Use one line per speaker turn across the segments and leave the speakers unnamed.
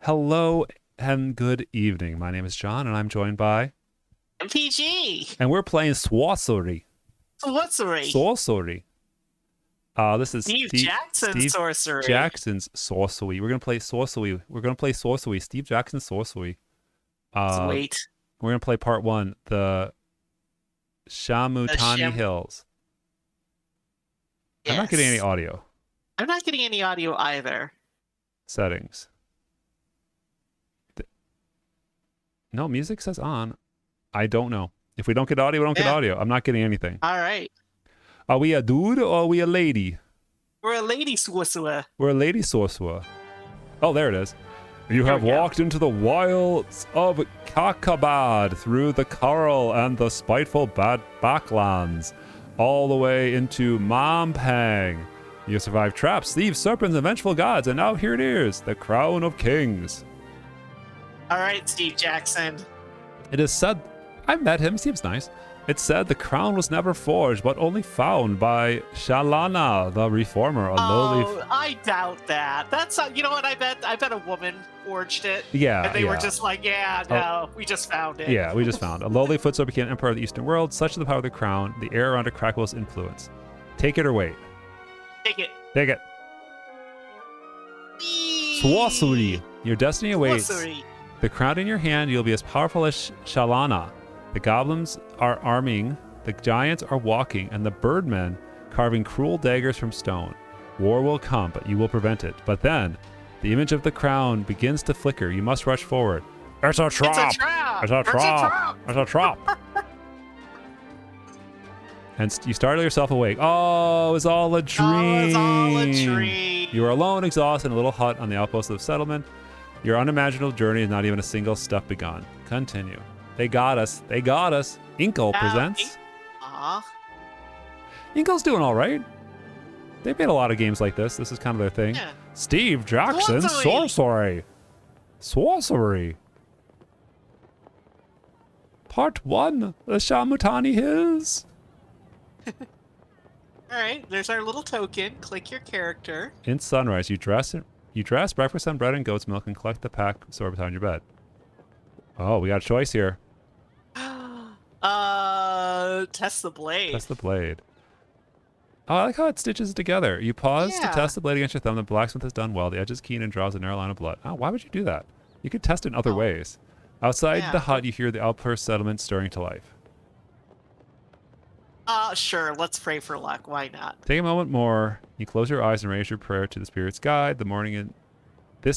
Hello and good evening. My name is John, and I'm joined by...
MPG.
And we're playing Sorcery.
Sorcery.
Sorcery. This is
Steve Jackson's
Steve
Sorcery.
Jackson's Sorcery. We're gonna play Sorcery. We're gonna play Sorcery. Steve Jackson's Sorcery.
Sweet.
We're gonna play part 1, the Shamutani Hills.
Yes.
I'm not getting any audio.
I'm not getting any audio either.
Settings. No, music says on. I don't know. If we don't get audio, we don't get audio. I'm not getting anything.
All right.
Are we a dude or are we a lady?
We're a lady sorcerer.
We're a lady sorcerer. Oh, there it is. You have walked into the wilds of Kakabad through the coral and the spiteful backlands, all the way into Mampang. You survived traps, thieves, serpents, and vengeful gods, and now here it is, the crown of kings.
All right, Steve Jackson.
It is said, I've met him, seems nice. It said the crown was never forged, but only found by Shalana, the reformer, a lowly...
I doubt that. That's not, you know what? I bet a woman forged it.
Yeah,
and they were just like, we just found it.
Yeah, we just found. A lowly footstool became emperor of the Eastern world. Such is the power of the crown. The air around it crackles influence. Take it or wait.
Take it.
Take it. Sorcery. Your destiny awaits.
Sorcery.
The crown in your hand, you'll be as powerful as Shalana. The goblins are arming, the giants are walking, and the birdmen carving cruel daggers from stone. War will come, but you will prevent it. But then, the image of the crown begins to flicker. You must rush forward. It's a trap!
It's a trap!
It's a trap! It's a trap! And you startle yourself awake. Oh, it was all a dream.
Oh, it was all a dream.
You are alone, exhausted, in a little hut on the outpost of the settlement. Your unimaginable journey is not even a single step begun. Continue. They got us. They got us. Inkle presents. Inkle's doing all right. They've made a lot of games like this. This is kind of their thing.
Yeah.
Steve Jackson's Sorcery. Sorcery. Part 1. The Shamutani Hills.
All right. There's our little token. Click your character.
In sunrise, you dress breakfast on bread and goat's milk and collect the pack stored behind your bed. Oh, we got a choice here.
Test the blade.
Test the blade. Oh, I like how it stitches it together. You pause to test the blade against your thumb. The blacksmith has done well. The edge is keen and draws a narrow line of blood. Oh, why would you do that? You could test it in other ways. Outside the hut, you hear the outpost settlement stirring to life.
Sure. Let's pray for luck. Why not?
Take a moment more. You close your eyes and raise your prayer to the spirit's guide. This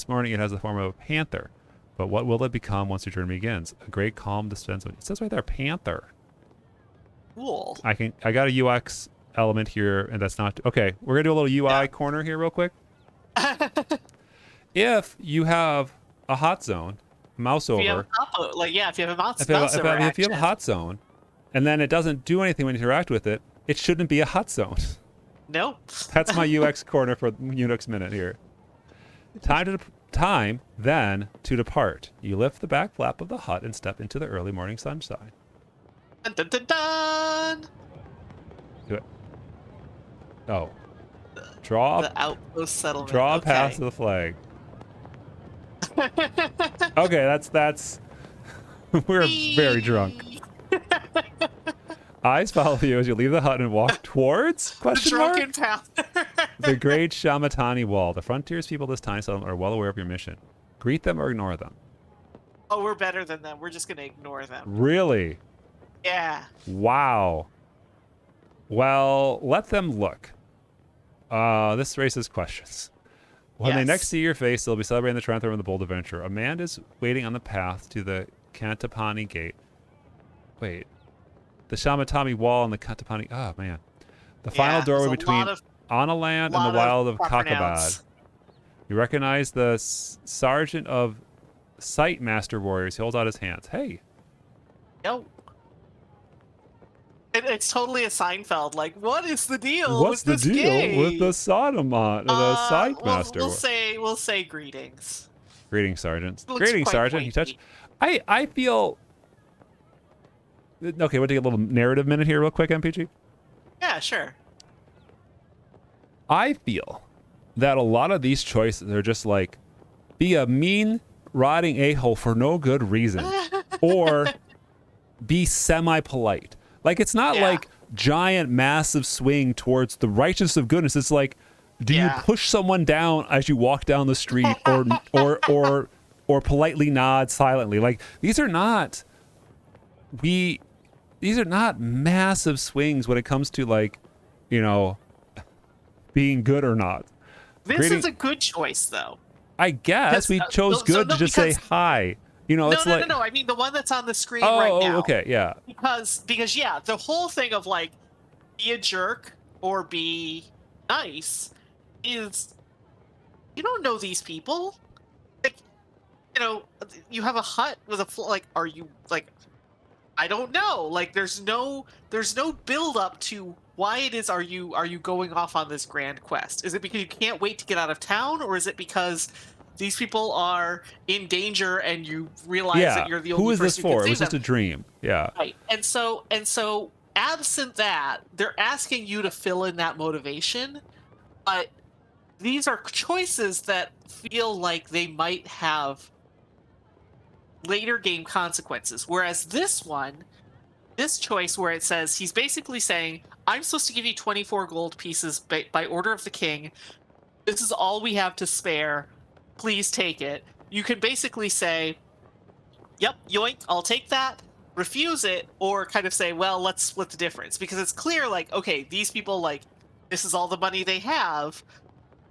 morning it has the form of a panther. But what will it become once your journey begins? A great calm descends. It says right there, panther.
Cool.
I got a UX element here, and that's not okay. We're gonna do a little UI corner here real quick. If you have a hot zone, mouse over.
If you have a mouse
if you have a hot zone, and then it doesn't do anything when you interact with it, it shouldn't be a hot zone.
Nope.
That's my UX corner for Unix Minute here. Time then to depart. You lift the back flap of the hut and step into the early morning sunshine.
Dun, dun, dun, dun.
Do it. Oh. Draw
the outpost settlement.
Draw a path to the flag. Okay, that's we're very drunk. Eyes follow you as you leave the hut and walk towards
the drunken path.
The great Shamatani Wall. The frontiers people this tiny settlement are well aware of your mission. Greet them or ignore them.
Oh, we're better than them. We're just gonna ignore them.
Really?
Yeah.
Wow. Well, let them look. This raises questions. When they next see your face, they'll be celebrating the triumph of the bold adventurer. A man is waiting on the path to the Kantapani Gate. Wait. The Shamatani Wall and the Kantapani... Oh, man. The final doorway between Analand and the Wild of Kakabad. You recognize the Sergeant of Sight Master Warriors. He holds out his hands. Hey.
No. It's totally a Seinfeld. Like, what is the deal with this game?
What's the deal with the Sodomot, the Sight Master?
We'll say greetings.
Greetings, Sergeant. Greetings, Sergeant. You touch. I feel. Okay, we'll take a little narrative minute here, real quick, MPG.
Yeah, sure.
I feel that a lot of these choices are just like, be a mean rotting a-hole for no good reason, or be semi-polite. Like, it's not like giant, massive swing towards the righteousness of goodness. It's like, do you push someone down as you walk down the street, or politely nod silently? Like, these are not massive swings when it comes to, like, you know, being good or not.
This is a good choice, though.
I guess we chose good to just say hi. You know, it's like...
No. I mean, the one that's on the screen right now.
Oh, okay, yeah.
Because the whole thing of, like, be a jerk or be nice is, you don't know these people. Like, you know, you have a hut with a like, are you, like, I don't know. Like, there's no build up to why it is are you going off on this grand quest. Is it because you can't wait to get out of town, or is it because these people are in danger and you realize that you're the only person who can save them?
Who is this for? It was just a dream. Yeah.
Right. And so absent that, they're asking you to fill in that motivation, but these are choices that feel like they might have later game consequences. Whereas this choice where it says, he's basically saying, I'm supposed to give you 24 gold pieces by order of the king. This is all we have to spare. Please take it. You can basically say, yep, yoink, I'll take that, refuse it, or kind of say, well, let's split the difference. Because it's clear, like, okay, these people, like, this is all the money they have.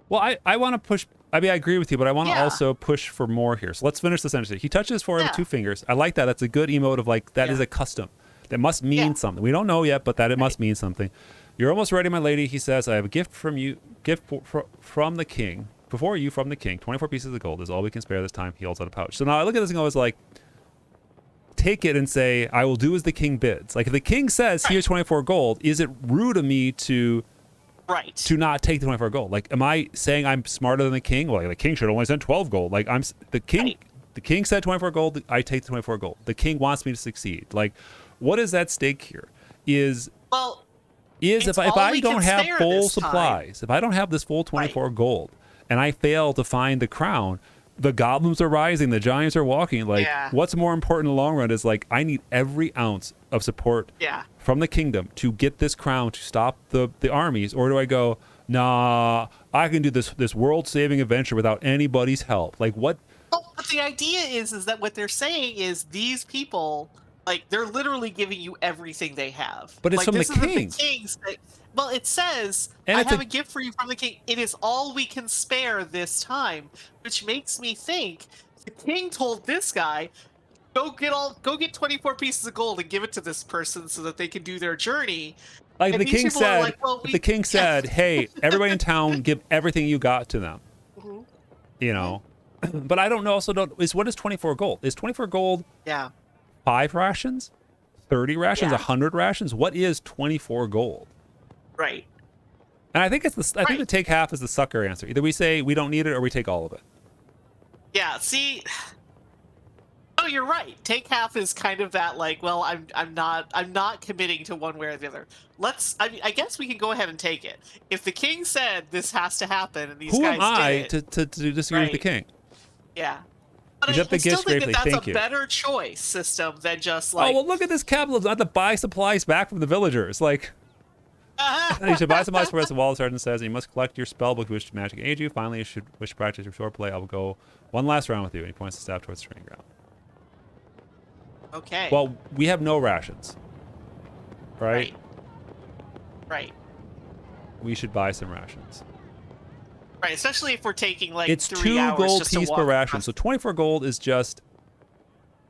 Well, I want to push... I mean, I agree with you, but I want to also push for more here. So let's finish the sentence. He touches his forehead with 2 fingers. I like that. That's a good emote of, like, that is a custom. That must mean something. We don't know yet, but that it must mean something. You're almost ready, my lady, he says. I have a gift from you, from the king. Before you, from the king. 24 pieces of gold is all we can spare this time. He holds out a pouch. So now I look at this and go, like, take it and say, I will do as the king bids. Like, if the king says, here's 24 gold, is it rude of me to not take the 24 gold? Like, am I saying I'm smarter than the king? Well, like, the king should have only sent 12 gold. Like, the king said 24 gold, I take the 24 gold. The king wants me to succeed. Like, what is at stake here? If I don't have full supplies, if I don't have this full 24 gold, and I fail to find the crown, the goblins are rising, the giants are walking. Like, what's more important in the long run is, like, I need every ounce of support from the kingdom to get this crown to stop the armies. Or do I go, nah, I can do this world-saving adventure without anybody's help? Like, what?
Well, but the idea is that what they're saying is these people, like, they're literally giving you everything they have.
But it's
like,
from the king.
Well, it says, I have a gift for you from the king. It is all we can spare this time, which makes me think the king told this guy, go get 24 pieces of gold and give it to this person so that they can do their journey.
Like,
and
the king said, like, well, the king said, hey, everybody in town, give everything you got to them. You know? But I don't know, what is 24 gold? Is 24 gold 5 rations? 30 rations? 100 rations? What is 24 gold?
Right.
And I think I think the take half is the sucker answer. Either we say we don't need it or we take all of it.
Yeah, see, oh, you're right. Take half is kind of that, like, well, I'm not committing to one way or the other. I guess we can go ahead and take it. If the king said this has to happen and these guys did it. Who am
I to disagree with the king?
Yeah. But I still think that's a better choice system than just, like...
Oh, well, look at this capitalism. I have to buy supplies back from the villagers. Like... You should buy some supplies for us. The wall sergeant says, and you must collect your spell book which magic aid you. Finally, you should wish to practice your swordplay. I will go one last round with you. And he points the staff towards the training ground.
Okay.
Well, we have no rations. Right?
Right.
We should buy some rations.
Right, especially if we're taking, like,
it's
3 hours
2 gold
just
piece per ration. So 24 gold is just...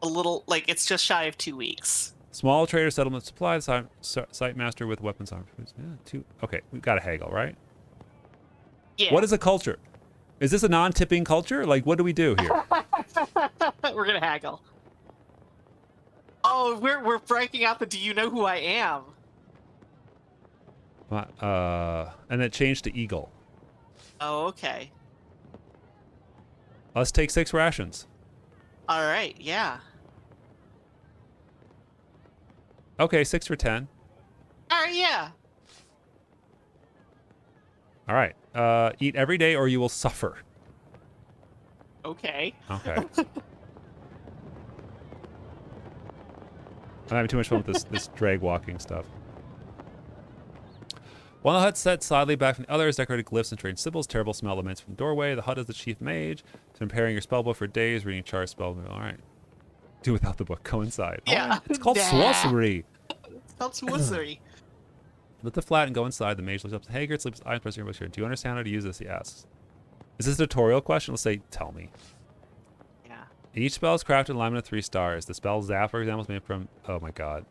a little, like, it's just shy of 2 weeks.
Small trader settlement supply, site master with weapons arms. Yeah, okay, we've got to haggle, right?
Yeah.
What is a culture? Is this a non-tipping culture? Like, what do we do here?
We're gonna haggle. Oh, we're breaking out the "Do you know who I am?"
And it changed to eagle.
Oh, okay.
Let's take 6 rations.
All right, yeah.
Okay, 6 for 10.
All right, yeah.
All right. Eat every day or you will suffer.
Okay.
Okay. I'm having too much fun with this drag walking stuff. One of the huts set slightly back from the other is decorated glyphs and strange symbols. Terrible smell emanates from the doorway. The hut is the chief mage. It's been preparing your spellbook for days, reading chart spell. All right. Do without the book. Go inside.
Yeah.
It's called
Nah.
Sorcery.
Sounds sorcery.
Lift the flat and go inside. The mage looks up to Haggard, sleeps eyes pressing your bush. Do you understand how to use this? He asks. Is this a tutorial question? Let's say, tell me.
Yeah.
Each spell is crafted in alignment of 3 stars. The spell Zap, for example, is made from... Oh my god.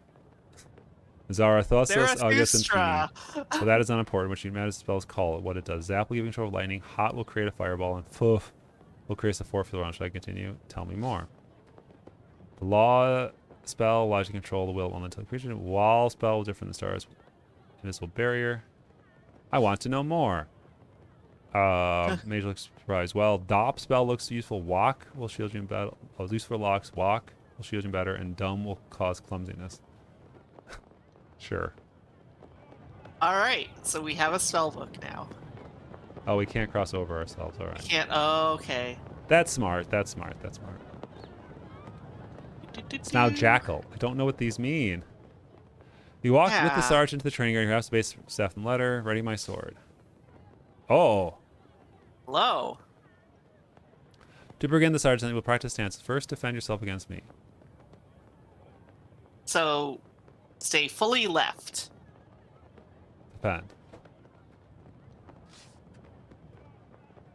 Zarathosis August Infinity. So that is unimportant, which matters spells call it what it does. Zap will give you control of lightning. Hot will create a fireball. And Foof will create a 4 field round. Should I continue? Tell me more. The law spell allows you to control the will on the creature. Wall spell different than stars. Invisible barrier. I want to know more. Mage looks surprised. Well, Dop spell looks useful. Walk will shield you in battle. Oh, useful for locks. Walk will shield you better. And Dumb will cause clumsiness. Sure.
All right. So we have a spell book now.
Oh, we can't cross over ourselves. All right.
We can't. Oh, okay.
That's smart. That's smart. That's smart. It's now Jackal. I don't know what these mean. You walk with the sergeant to the training ground. You have space, staff, and letter. Ready my sword. Oh.
Hello.
To begin, the sergeant will practice stances. First, defend yourself against me.
So, stay fully left.
Defend.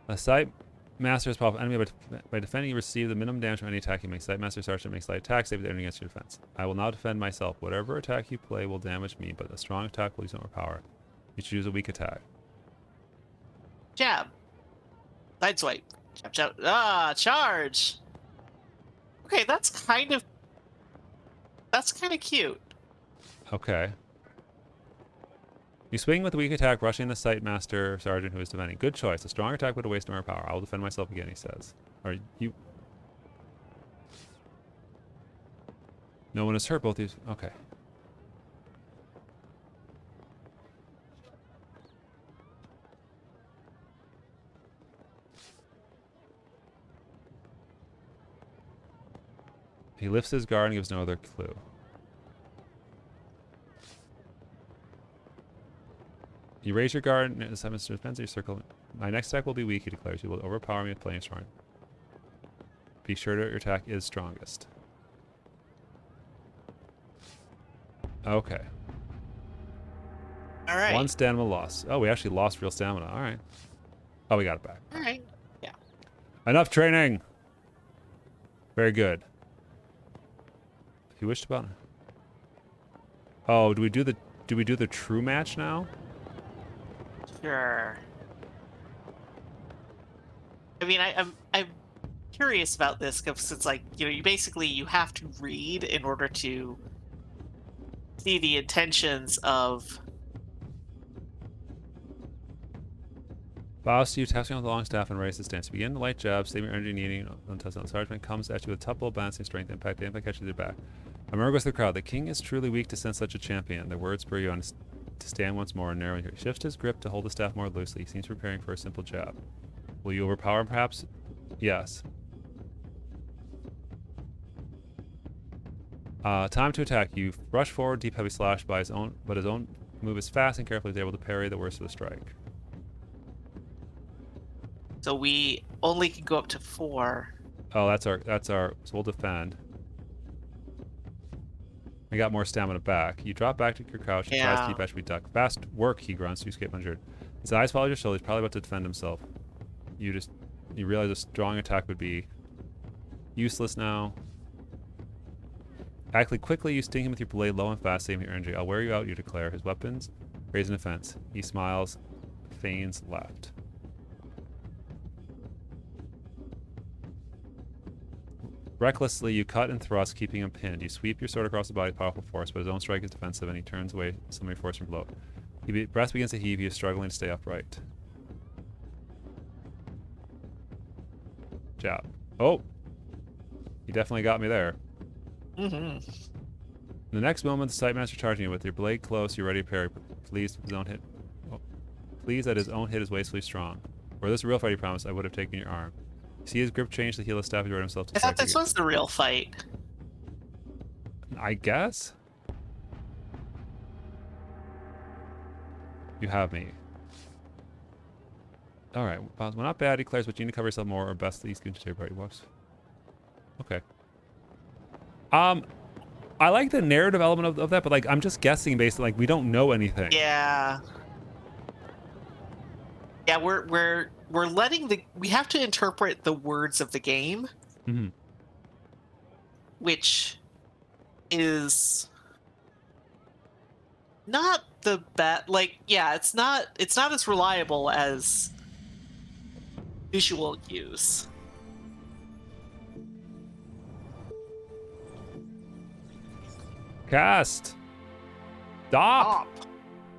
A sight master is powerful enemy by defending. You receive the minimum damage from any attack you make. Sight master sergeant makes light attacks. Save the enemy against your defense. I will now defend myself. Whatever attack you play will damage me, but a strong attack will use more power. You choose a weak attack.
Jab. Sideswipe. Jab, jab. Ah, charge. Okay, that's kind of cute.
Okay. You swing with a weak attack, rushing the sight master sergeant who is defending. Good choice. A strong attack would waste more power. I will defend myself again, he says. Are you... No one is hurt. Both these... Okay. He lifts his guard and gives no other clue. You raise your guard and the Mr. Defense your circle. My next attack will be weak, he declares. You will overpower me with playing strong. Be sure that your attack is strongest. Okay.
All right.
1 stamina loss. Oh, we actually lost real stamina. All right. Oh, we got it back.
All right. Yeah.
Enough training. Very good. If you wish to button. Oh, do we do the true match now?
Sure. I mean, I'm curious about this because it's like, you know, you have to read in order to see the intentions of.
Bows to you, taps you on the long staff and raises the stance. You begin the light jab, save your energy needing until the sergeant comes at you with a couple of balancing strength impact. The impact catches your back. A murmur goes through the crowd. The king is truly weak to send such a champion. Their words spur you on to stand once more and narrowing. He shifts his grip to hold the staff more loosely. He seems preparing for a simple jab. Will you overpower him, perhaps? Yes. Time to attack. You rush forward, deep heavy slash by his own, but his own move is fast and carefully is able to parry the worst of the strike.
So we only can go up to 4.
Oh, that's our. So we'll defend. I got more stamina back. You drop back to your crouch. He tries to keep Ashby duck. Fast work, he grunts. You escape uninjured. His eyes follow your shoulder. He's probably about to defend himself. You realize a strong attack would be useless now. Acting quickly, you sting him with your blade low and fast, saving your energy. I'll wear you out, you declare. His weapons raise an offense. He smiles, feigns left. Recklessly, you cut and thrust, keeping him pinned. You sweep your sword across the body with powerful force, but his own strike is defensive, and he turns away some of your force from below. Breast begins to heave. He is struggling to stay upright. Jab. Oh! He definitely got me there.
Mm-hmm.
In the next moment, the sight master charging you with your blade close, you're ready to parry. Pleased that his own hit is wastefully strong. Were this a real fight, he promised, I would have taken your arm. See his grip change, the heel of staff, he wrote himself to
I thought
strike
this
again.
was the real fight.
I guess? You have me. Alright, well, not bad, he declares, but you need to cover yourself more, or best that he's going to take party walks. Okay. I like the narrative element of that, but like I'm just guessing based on like we don't know anything.
Yeah. Yeah, we're letting we have to interpret the words of the game,
Mm-hmm.
which is not the best. Like, yeah, it's not as reliable as visual cues.
Cast. Stop.
Stop.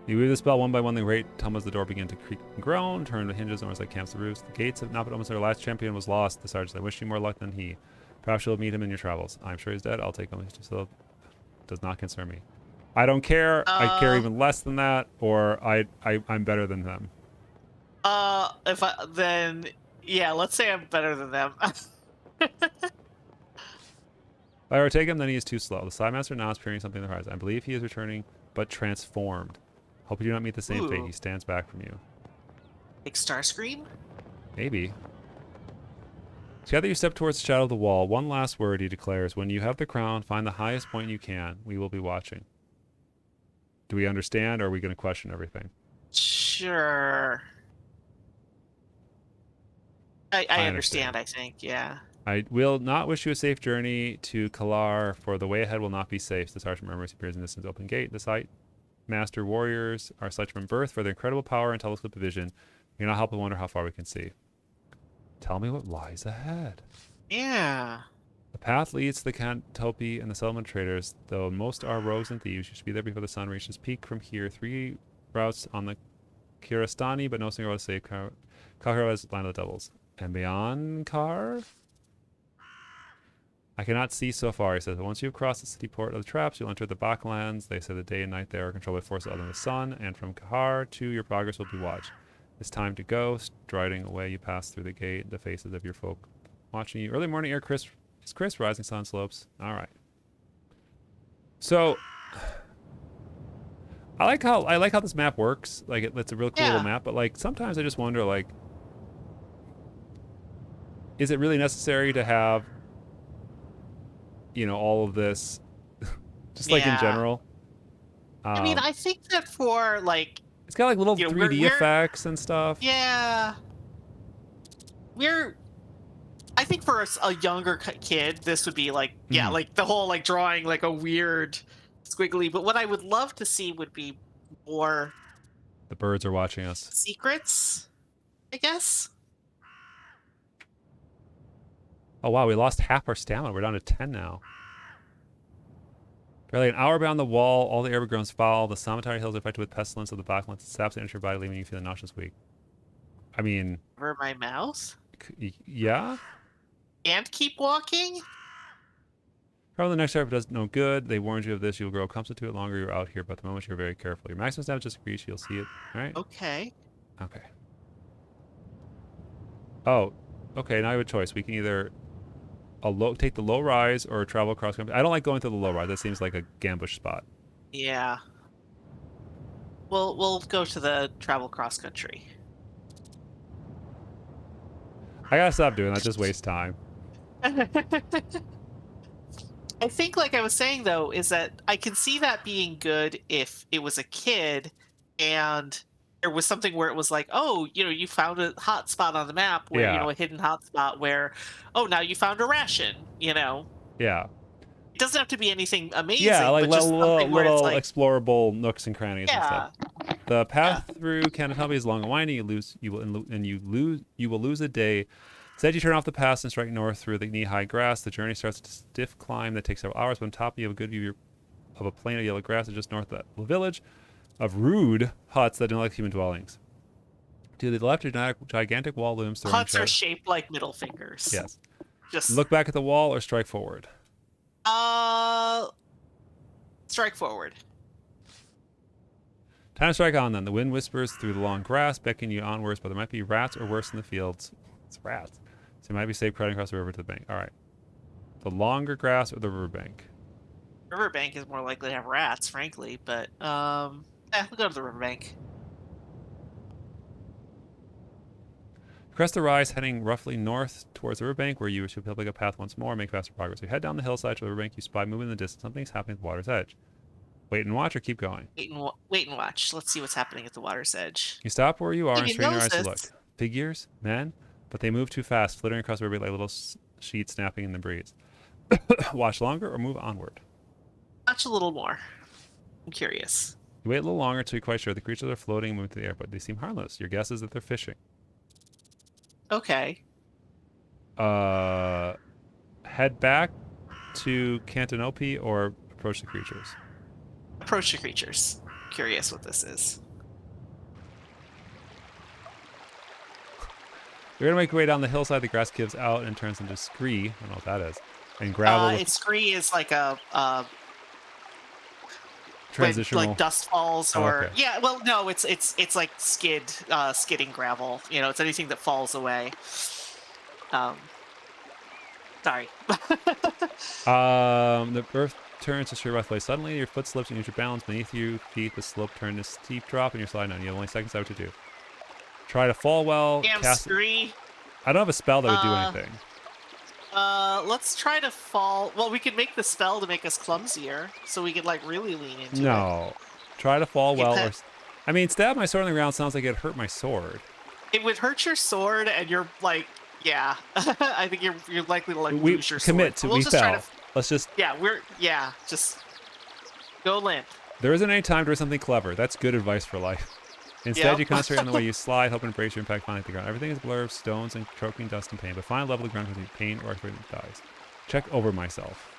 You weave the spell one by one, the great tumbles the door began to creak and groan, turned the hinges almost like camps the roofs. The gates have not been opened since our last champion was lost. The sergeant said, I wish you more luck than he. Perhaps you'll meet him in your travels. I'm sure he's dead. I'll take him. So does not concern me. I don't care. I care even less than that, or I'm better than them.
Then yeah, let's say I'm better than them.
If I overtake him, then he is too slow. The side master now is peering something in the horizon. I believe he is returning, but transformed. Hope you do not meet the same fate. He stands back from you.
Like Starscream?
Maybe. Together you step towards the shadow of the wall. One last word, he declares. When you have the crown, find the highest point you can. We will be watching. Do we understand, or are we going to question everything?
Sure. I understand, I think, yeah.
I will not wish you a safe journey to Kalar, for the way ahead will not be safe. The sergeant murmurs, appears in the distance open gate. The sight master warriors are such from birth for their incredible power and telescopic vision. We cannot help but wonder how far we can see. Tell me what lies ahead.
Yeah.
The path leads to the Cantopy and the settlement traders, though most are rogues and thieves. You should be there before the sun reaches peak. From here, 3 routes on the Kirastani, but no single route is safe. Kahara is land of the devils. And beyond Kar? I cannot see so far, he says. But once you've crossed the city port of the traps, you'll enter the Backlands. They say the day and night there are controlled by forces other than the sun, and from Kahar to your progress will be watched. It's time to go. Striding away, you pass through the gate, the faces of your folk watching you. Early morning air crisp, rising sun slopes. All right. So, I like how this map works. Like, it's a real cool little map, but like sometimes I just wonder, like, is it really necessary to have, you know, all of this, just like in general?
I mean, I think that for like,
it's got like little 3D effects and stuff.
Yeah. I think for a younger kid, this would be like, yeah, like the whole like drawing like a weird squiggly. But what I would love to see would be more.
The birds are watching us.
Secrets, I guess.
Oh wow, we lost half our stamina. We're down to 10 now. Barely an hour beyond the wall, all the air grows foul. The solitary hills are affected with pestilence of the backlands. It saps into your body, leaving you feeling nauseous weak. I mean...
Over my mouth?
Yeah?
And keep walking?
Probably the next step does no good. They warned you of this. You'll grow accustomed to it longer you're out here, but at the moment you're very careful. Your maximum damage is reached. You'll see it. All right?
Okay.
Okay. Oh. Okay, now you have a choice. We can either... take the low rise or travel across country. I don't like going through the low rise. That seems like a gambush spot.
Yeah. We'll go to the travel cross country.
I gotta stop doing that. Just waste time.
I think, like I was saying though, is that I can see that being good if it was a kid and there was something where it was like, oh, you know, you found a hot spot on the map where, you know, a hidden hot spot where, oh, now you found a ration, you know?
Yeah.
It doesn't have to be anything amazing.
Yeah, like
but just
little
like,
explorable nooks and crannies and stuff. The path through Canatobi is long and winding. You will lose a day. Instead, you turn off the pass and strike north through the knee-high grass. The journey starts a stiff climb that takes several hours, but on top you have a good view of a plain of yellow grass just north of the village of rude huts that don't like human dwellings. To the left, a gigantic wall looms.
Huts are shaped like middle fingers.
Yes.
Just
look back at the wall or strike forward.
Strike forward.
Time to strike on then. The wind whispers through the long grass, beckoning you onwards, but there might be rats or worse in the fields. It's rats. So you might be safe cutting across the river to the bank. All right. The longer grass or the riverbank?
Riverbank is more likely to have rats, frankly, but we'll go to the riverbank.
Crest the rise, heading roughly north towards the riverbank, where you should pick up a path once more, make faster progress. You head down the hillside to the riverbank. You spy moving in the distance. Something's happening at the water's edge. Wait and watch, or keep going.
Wait and watch. Let's see what's happening at the water's edge.
You stop where you are and
He
strain your
knows
eyes to
this.
look. Figures, men, but they move too fast, flittering across the river like little sheets snapping in the breeze. Watch longer or move onward.
Watch a little more. I'm curious.
You wait a little longer until you're quite sure the creatures are floating and moving through the air, but they seem harmless. Your guess is that they're fishing.
Okay.
Head back to Cantanope or approach the creatures?
Approach the creatures. Curious what this is.
You're gonna make your way down the hillside. The grass gives out and turns into scree. I don't know what that is. And gravel.
Scree is like a
transitional.
when, like dust falls or
okay.
yeah. Well, no, it's like skidding gravel. You know, it's anything that falls away. Sorry.
The earth turns to sheer rough place. Suddenly, your foot slips and you lose your balance. Beneath you, feet, the slope turns to steep drop, and you're sliding down. You have only seconds out to do. Try to fall well.
Damn scree.
I don't have a spell that would do anything.
Let's try to fall. Well, we could make the spell to make us clumsier, so we could like really lean into it.
No. Try to fall well. Or, I mean, stab my sword on the ground sounds like it hurt my sword.
It would hurt your sword, and you're like, yeah. I think you're likely to like lose your sword.
Commit to we fell. Let's just.
Yeah, just go limp.
There isn't any time to do something clever. That's good advice for life. Instead, you concentrate on the way you slide, hoping to brace your impact finally at the ground. Everything is a blur of stones and choking dust and pain, but finally level the ground with pain or expert dies. Check over myself.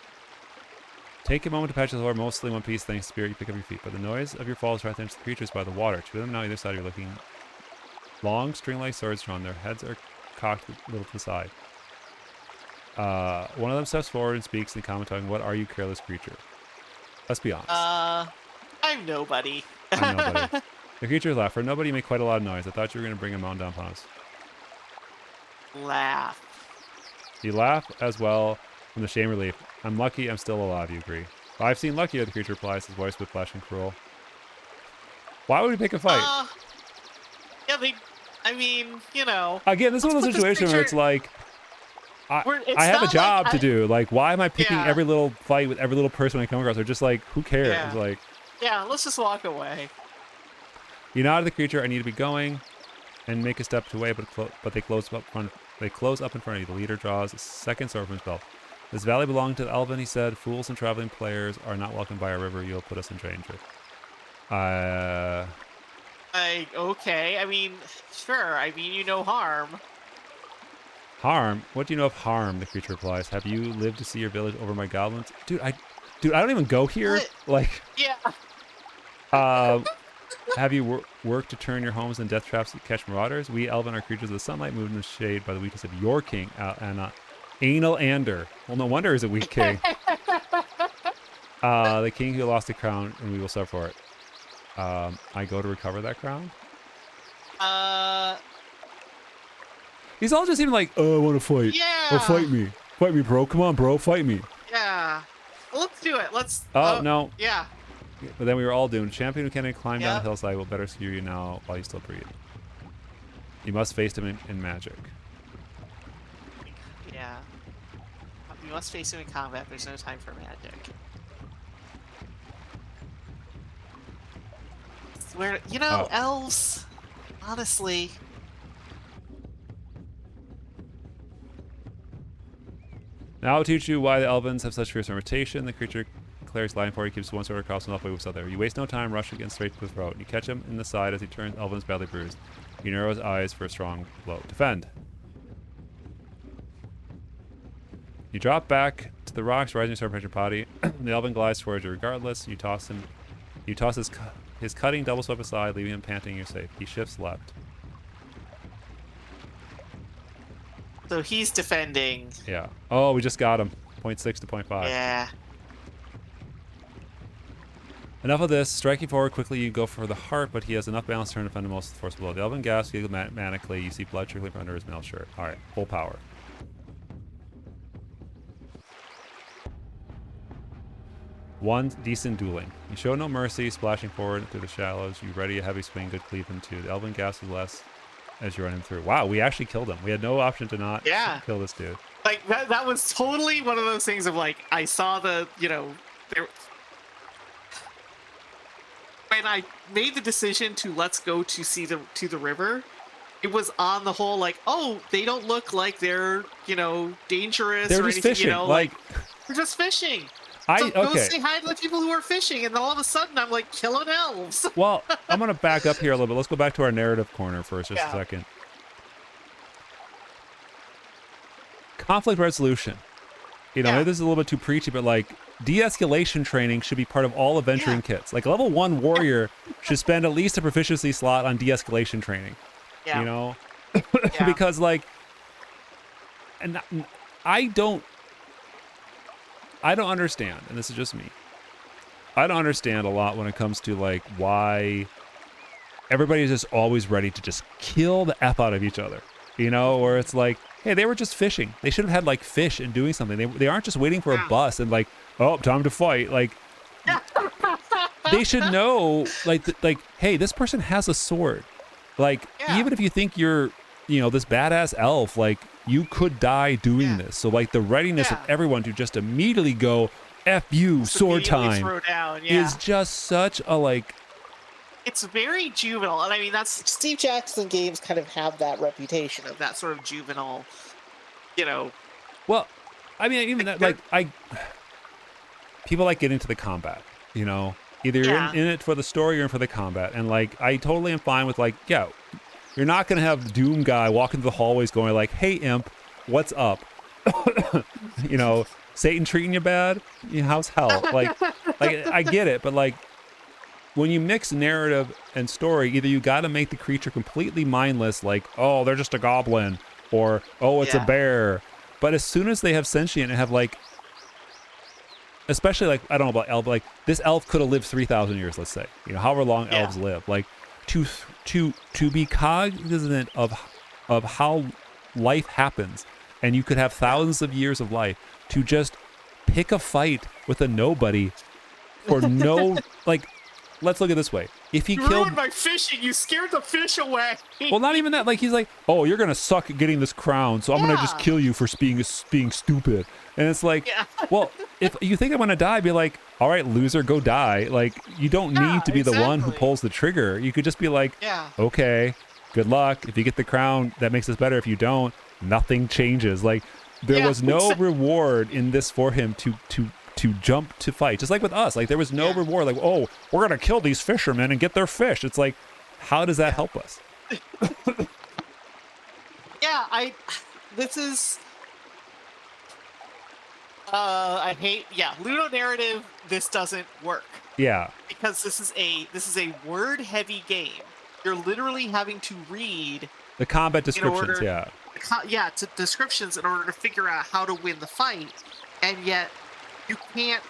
Take a moment to patch the floor, mostly in one piece, thanks to spirit you pick up your feet, but the noise of your fall is right into the creatures by the water. Two of them now either side, you're looking long, string-like swords drawn. Their heads are cocked a little to the side. One of them steps forward and speaks in common tongue. What are you, careless creature? Let's be honest.
I'm nobody.
I'm nobody. The creatures laugh. For nobody, you make quite a lot of noise. I thought you were going to bring a mountain down upon us.
Laugh.
You laugh as well from the shame relief. I'm lucky I'm still alive, you agree. Well, I've seen luckier, the creature replies, his voice whiplash and cruel. Why would we pick a fight?
I mean, you know.
Again, this is one of those situations where it's like, I have a job to do. Like, why am I picking every little fight with every little person I come across? They're just like, who cares?
Yeah.
Like,
yeah, let's just walk away.
You nod to the creature. I need to be going, and make a step away, but they close up front. They close up in front of you. The leader draws a second sword from his belt. This valley belonged to the Elven, he said. Fools and traveling players are not welcome by our river. You'll put us in danger.
Okay. I mean, sure. I mean, you know harm.
Harm? What do you know of harm? The creature replies. Have you lived to see your village over my goblins? Dude, I don't even go here.
What?
Like,
yeah.
Have you worked to turn your homes into death traps to catch marauders? We elven are creatures of the sunlight, moved in the shade by the weakness of your king, Anal Ander. Well, no wonder he's a weak king. The king who lost the crown, and we will suffer for it. I go to recover that crown? He's all just even like, oh, I want to fight.
Yeah.
Oh, fight me. Fight me, bro. Come on, bro. Fight me.
Yeah. Let's do it. Let's.
Oh, no.
Yeah.
But then we were all doomed. Champion who can't climb down the hillside will better secure you now while you still breathe. You must face him in magic.
Yeah. You must face him in combat. There's no time for magic. Where elves, honestly.
Now I'll teach you why the Elvens have such fierce rotation. The creature clerics lying for you keeps one sword across and off moves out there. You waste no time, rush again straight to the throat. You catch him in the side as he turns. Elven's badly bruised. You narrow his eyes for a strong blow. Defend. You drop back to the rocks, rising sword pressure potty. The Elven glides towards you regardless. You toss him. You toss his cutting double sweep aside, leaving him panting. You're safe. He shifts left.
So he's defending.
Yeah. Oh, we just got him. 0.6 to 0.5.
Yeah.
Enough of this. Striking forward quickly, you go for the heart, but he has enough balance to turn to defend the most force below. The Elven gasps, giggle manically. You see blood trickling from under his mail shirt. All right, full power. One decent dueling. You show no mercy, splashing forward through the shallows. You ready a heavy swing, good cleave him too. The elven gas is less as you run him through. Wow, we actually killed him. We had no option to not
Yeah.
kill this dude.
Like that was totally one of those things of like, I saw the, there, when I made the decision to let's go to the river, it was on the whole like, oh, they don't look like they're, dangerous
They're
or
just
anything,
fishing.
like they're just fishing. So go
Okay.
say hi to the people who are fishing, and then all of a sudden I'm like killing elves.
Well, I'm gonna back up here a little bit. Let's go back to our narrative corner first, just a second. Conflict resolution. Maybe this is a little bit too preachy, but like de-escalation training should be part of all adventuring kits. Like a level 1 warrior should spend at least a proficiency slot on de-escalation training.
Yeah.
Because like, and I don't understand, and this is just me. I don't understand a lot when it comes to like why everybody's just always ready to just kill the F out of each other. Or it's like, hey, they were just fishing. They should have had like fish and doing something. They aren't just waiting for a bus and like, oh, time to fight. Like, they should know like, hey, this person has a sword. Like, even if you think you're, this badass elf, like you could die doing this. So like the readiness of everyone to just immediately go, F you, sword time,
throw down,
is just such a like.
It's very juvenile, and I mean that's Steve Jackson games kind of have that reputation of that sort of juvenile,
Well, I mean, even that, like people like get into the combat, either you're in it for the story or for the combat, and like I totally am fine with like, you're not gonna have Doom guy walking through the hallways going like, hey imp, what's up? Satan treating you bad? How's hell? Like I get it, but like, when you mix narrative and story, either you got to make the creature completely mindless, like, oh, they're just a goblin, or, oh, it's a bear. But as soon as they have sentient and have, like, especially, like, I don't know about elf, but, like, this elf could have lived 3,000 years, let's say. However long elves live. Like, to be cognizant of how life happens, and you could have thousands of years of life, to just pick a fight with a nobody for no, like... Let's look at it this way. If he
ruined my fishing, you scared the fish away.
Well, not even that. Like he's like, oh, you're gonna suck at getting this crown, so I'm gonna just kill you for being stupid. And it's like, well, if you think I'm gonna die, be like, all right, loser, go die. Like you don't need to be the one who pulls the trigger. You could just be like, okay, good luck. If you get the crown, that makes us better. If you don't, nothing changes. Like there was no reward in this for him to jump to fight, just like with us. Like there was no reward, like, oh, we're gonna kill these fishermen and get their fish. It's like, how does that help us?
This is I hate Ludo narrative. This doesn't work because this is a word heavy game. You're literally having to read
the combat descriptions
to descriptions in order to figure out how to win the fight, and yet you can't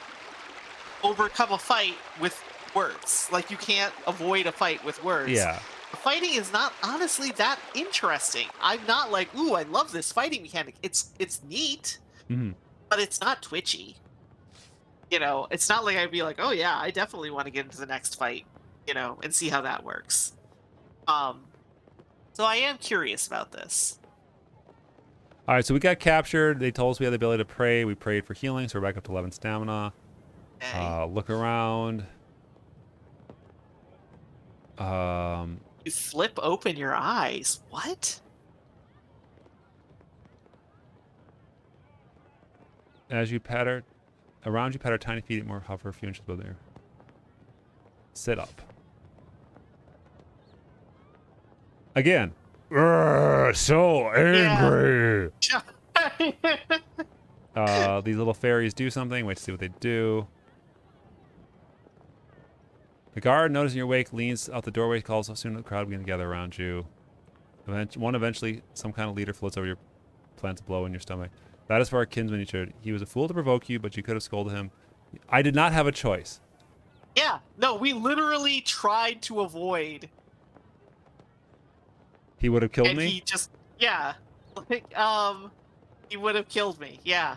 overcome a fight with words. Like you can't avoid a fight with words. The fighting is not honestly that interesting. I'm not like, ooh, I love this fighting mechanic. It's neat, but it's not twitchy. It's not like I'd be like, oh yeah, I definitely want to get into the next fight, and see how that works. So I am curious about this.
All right, so we got captured. They told us we had the ability to pray. We prayed for healing, so we're back up to 11 stamina. Look around.
You flip open your eyes. What?
As you patter, around you patter tiny feet, more hover a few inches above there. Sit up. Again. So angry. These little fairies do something. Wait to see what they do. The guard, noticing your wake, leans out the doorway, calls so soon the crowd begin to gather around you. Eventually, some kind of leader floats over your plants a blow in your stomach. That is for our kinsman, you should. He was a fool to provoke you, but you could have scolded him. I did not have a choice.
Yeah, no, we literally tried to avoid.
He would have killed
and
me?
He just, he would have killed me, yeah.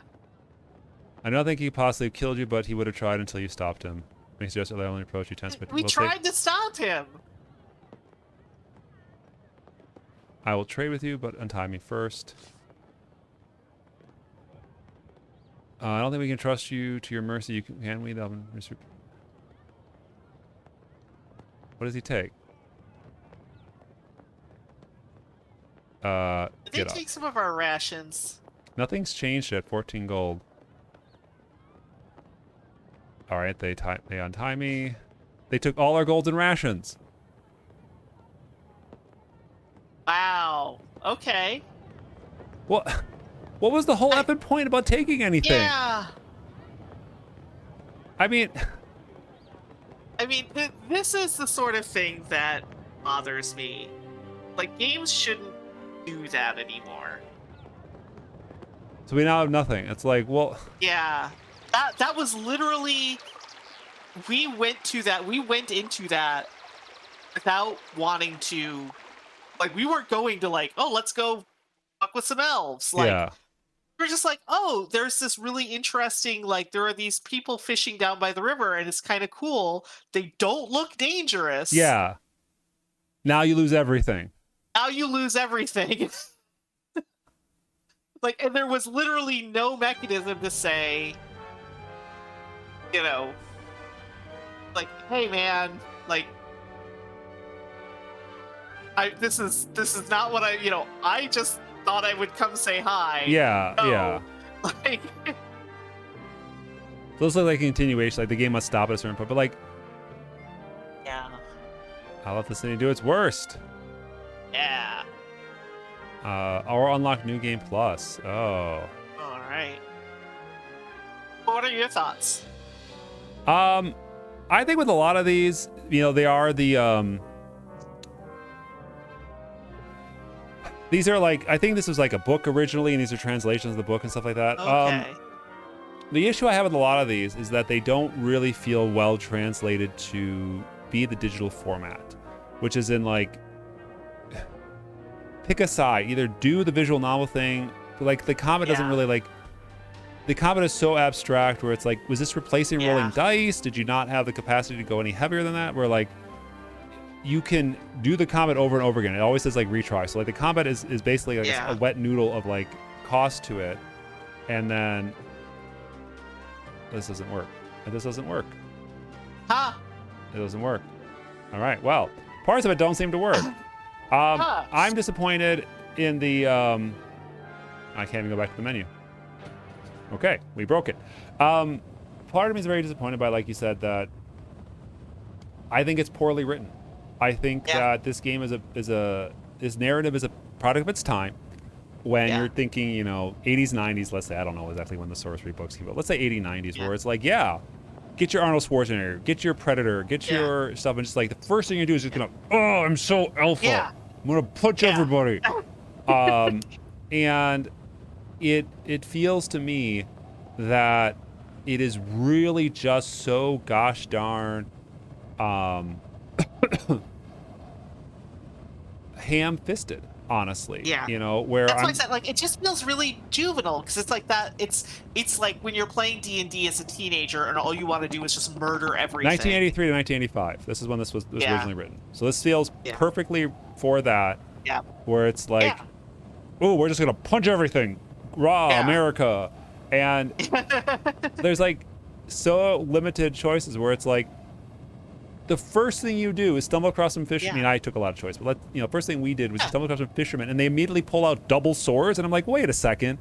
I don't think he possibly killed you, but he would have tried until you stopped him. Makes just the only approach you tends to.
We tried to stop him.
I will trade with you, but untie me first. I don't think we can trust you to your mercy. Can we? What does he take?
Did they
Get
take
up.
some of our rations?
Nothing's changed at 14 gold. All right, they untie me. They took all our golden rations.
Wow. Okay.
What was the whole effing point about taking anything?
Yeah.
I mean,
this is the sort of thing that bothers me. Like, games shouldn't do that anymore.
so we now have nothing. It's like, well,
Yeah. That was literally, we went into that without wanting to, like, we weren't going to, like, oh, let's go fuck with some elves. Like,
yeah.
we're just like, oh, there's this really interesting, like, there are these people fishing down by the river, and it's kind of cool. They don't look dangerous.
Yeah. Now you lose everything.
Now you lose everything. Like, and there was literally no mechanism to say, you know, like, hey man, like, this is not what I just thought I would come say hi.
Yeah,
No.
yeah.
Like,
Those look like a continuation. Like the game must stop at a certain point. But like,
yeah.
I'll let the city do its worst.
Yeah.
Or unlock new game plus. Oh.
All right. What are your thoughts?
I think with a lot of these, they are the these are like, I think this was like a book originally, and these are translations of the book and stuff like that.
Okay.
The issue I have with a lot of these is that they don't really feel well translated to be the digital format, which is in like, pick a side, either do the visual novel thing, but like the combat doesn't really like, the combat is so abstract where it's like, was this replacing rolling dice? Did you not have the capacity to go any heavier than that? Where like, you can do the combat over and over again. It always says like retry. So like the combat is basically like a wet noodle of like cost to it. And then this doesn't work. And this doesn't work.
Huh?
It doesn't work. All right. Well, parts of it don't seem to work. I'm disappointed in the, I can't even go back to the menu. Okay. We broke it. Part of me is very disappointed by, like you said, that I think it's poorly written. I think that this game this narrative is a product of its time. When you're thinking, 80s, 90s, let's say, I don't know exactly when the Sorcery books came out. Let's say 80s, 90s, where it's like, get your Arnold Schwarzenegger, get your Predator, get your stuff, and just like the first thing you do is just gonna, oh, I'm so alpha. I'm gonna punch everybody. And it feels to me that it is really just so gosh darn ham-fisted, honestly. Where
that's why I said, like, it just feels really juvenile, because it's like that. It's like when you're playing D&D as a teenager and all you want to do is just murder everything.
1983 to 1985. This is when this was originally written. So this feels perfectly for that.
Yeah.
Where it's like, oh, we're just gonna punch everything, raw America, and there's like so limited choices where it's like, the first thing you do is stumble across some fish. I mean, I took a lot of choice, but first thing we did was stumble across some fishermen, and they immediately pull out double swords, and I'm like, wait a second.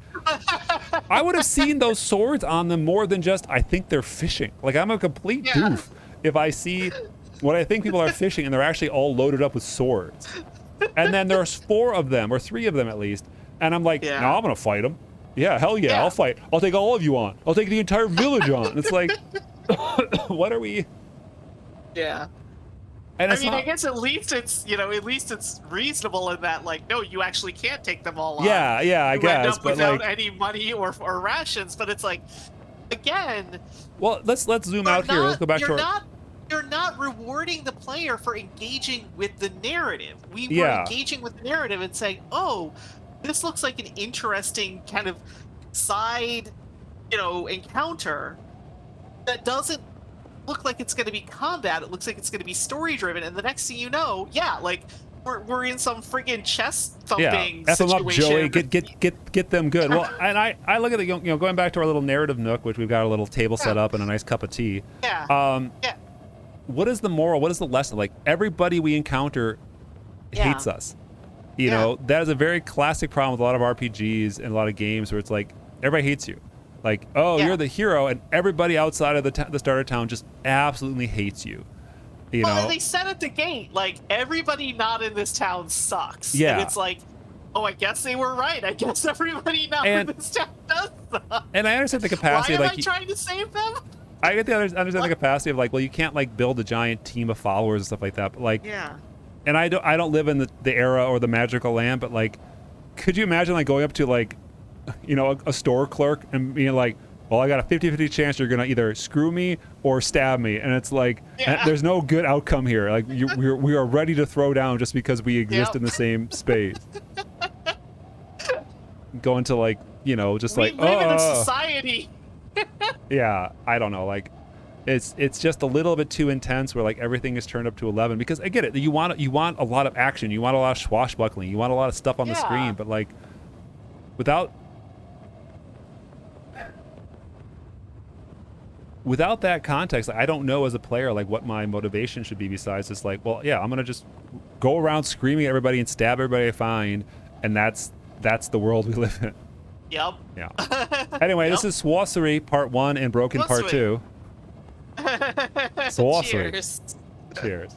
I would have seen those swords on them more than just, I think they're fishing. Like, I'm a complete doof if I see what I think people are fishing, and they're actually all loaded up with swords. And then there's 4 of them, or 3 of them at least, and I'm like, no, I'm gonna fight them. Yeah, hell yeah, I'll fight. I'll take all of you on. I'll take the entire village on. And it's like, what are we...
Yeah.
And
I mean, I guess at least it's reasonable in that, like, no, you actually can't take them all on.
Yeah, I guess.
End up
but
without
like,
any money or rations, but it's like, again.
Well, let's zoom out here. Let's go back to our...
You're not rewarding the player for engaging with the narrative. We were engaging with the narrative and saying, oh, this looks like an interesting kind of side, encounter that doesn't look like it's going to be combat. It looks like it's going to be story driven, and the next thing you know, yeah, like we're in some friggin' chest thumping
F them
situation.
up, Joey. Get them good. Well, and I look at the going back to our little narrative nook, which we've got a little table set up and a nice cup of tea.
Yeah.
What is the moral? What is the lesson? Like, everybody we encounter hates us. You know, that is a very classic problem with a lot of RPGs and a lot of games where it's like everybody hates you. Like, oh, you're the hero, and everybody outside of the starter town just absolutely hates you. You know,
they said at the gate, like, everybody not in this town sucks.
Yeah.
And it's like, oh, I guess they were right. I guess everybody not in this town does suck.
And I understand the capacity.
Why am
like,
I trying to save them?
I get the understand the capacity of like, well, you can't like build a giant team of followers and stuff like that. But like, and I don't live in the era or the magical land, but like, could you imagine like going up to like, a store clerk and being like, well, I got a 50-50 chance you're gonna either screw me or stab me, and it's like, there's no good outcome here. Like, we are ready to throw down just because we exist in the same space. Going to like, just
we
like,
live in a society.
Yeah, I don't know, like. It's just a little bit too intense where like everything is turned up to 11, because I get it, you want a lot of action, you want a lot of swashbuckling, you want a lot of stuff on the screen, but like without that context, I don't know as a player like what my motivation should be besides just like, well, yeah, I'm gonna just go around screaming at everybody and stab everybody I find, and that's the world we live in.
Yep.
Yeah. Anyway, this is Sorcery Part 1 and Broken Part 2. Sorcery.
Cheers.
Cheers.